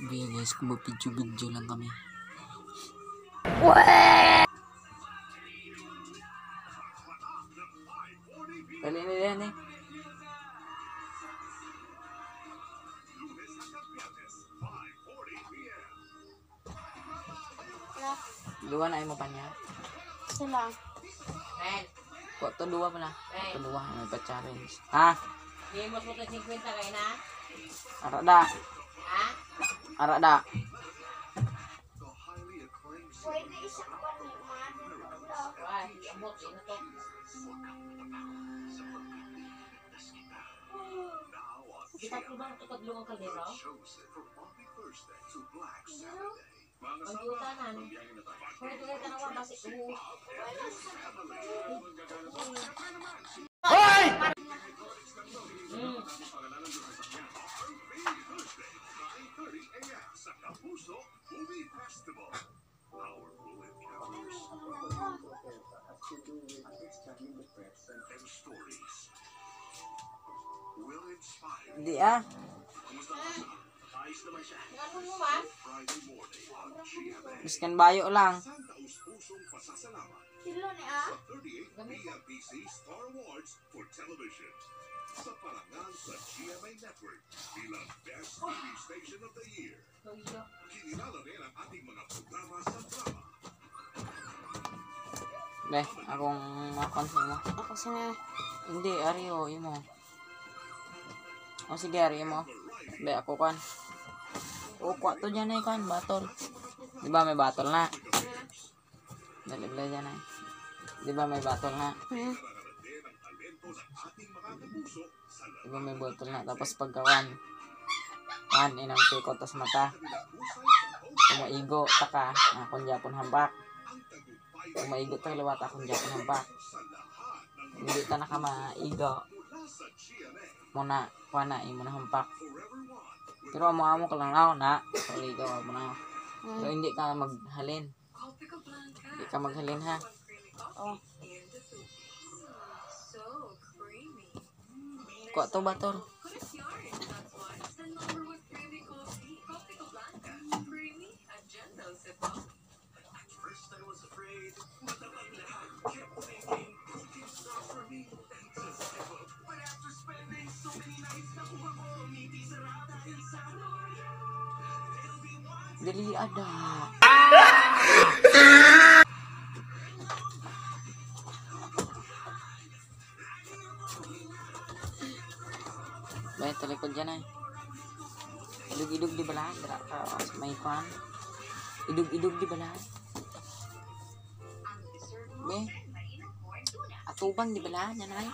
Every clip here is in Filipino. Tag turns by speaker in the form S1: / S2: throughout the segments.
S1: Biya guys, kung video lang kami. Dali na yan eh. Dua na mo pa niya.
S2: Sila.
S1: Kok to dua pala. To dua may pa challenge. Ha?
S3: Hindi mo sa 50 kayo na?
S1: Ara da.
S3: Ha?
S1: Ara da.
S2: Pwede isa pa ni Mother.
S3: Ay, abot ina to. Kita po ba ito kadlungan kaldero? Ang giutanan. Pwede kayo tanawa basi.
S1: Hoy! Hindi ah.
S3: Ano mo man?
S1: Biskan bayo lang.
S2: Sila ni ah.
S4: Sa parangal sa GMA Network bilang Best TV Station of the Year. Kinilala rin ang ating mga programa sa drama.
S1: Be, akong makonsin mo.
S2: Ako sana.
S1: Hindi, Ario, imo. O sige, Ario mo. Be, ako kan. O, kwa to dyan eh kan, battle. Diba may battle na? Dali-dali dyan eh. Diba may battle na? Diba may battle na? Tapos pagkawan. Inang pikot tas mata. Kumaigo, taka. Akong Japon hambak. Kumaigo tayo liwat akong Japon hambak. Hindi ta nakamaigo. Muna, kuana, imo na hampak. Pero amo ka lang ako na. Sorry ka mo na. Pero hindi ka maghalin. Hindi ka maghalin ha.
S2: Oh.
S1: Kuha to ba to? Dali ada. Baik telepon dyan ay. Idug-idug di bala. May kwan. Idug-idug di bala. Be. Atubang di bala. Yan ay.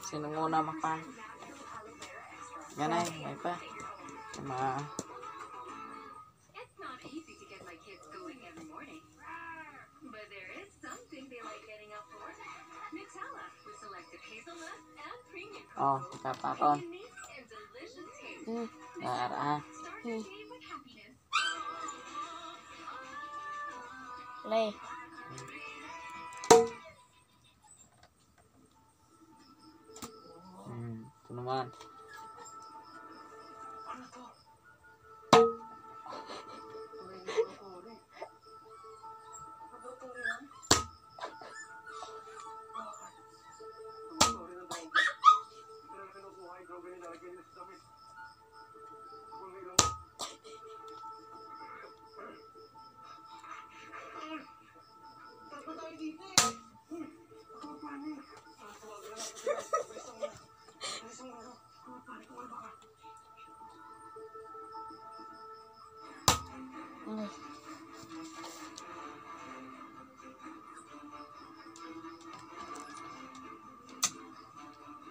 S1: Sino muna makan? Yan ay, may pa. Sama.
S5: It's not easy to get my kids going every morning. But there is something they like getting up for. Nutella with selected hazelnut and premium
S1: Oh, kataton.
S5: unique and delicious taste.
S1: Dara.
S5: Start your day with happiness.
S2: Lay.
S1: Ito naman.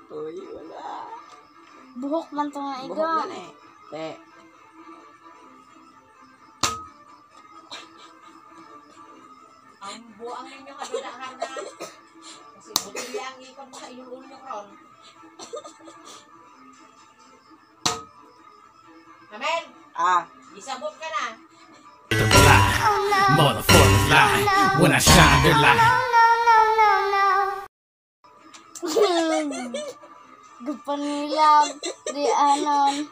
S1: Uy, wala.
S2: Buhok man to nga
S1: Buhok
S2: iga.
S1: yan eh. Te.
S3: Ang buang ninyo kadulahan na. Kasi buti ang ikon mo sa iyong ulo nyo ron. Amen.
S1: Ah,
S3: Isabot ka na.
S6: Motherfuckers lie. When I shine, they're lying.
S2: Gupan nila, di anon.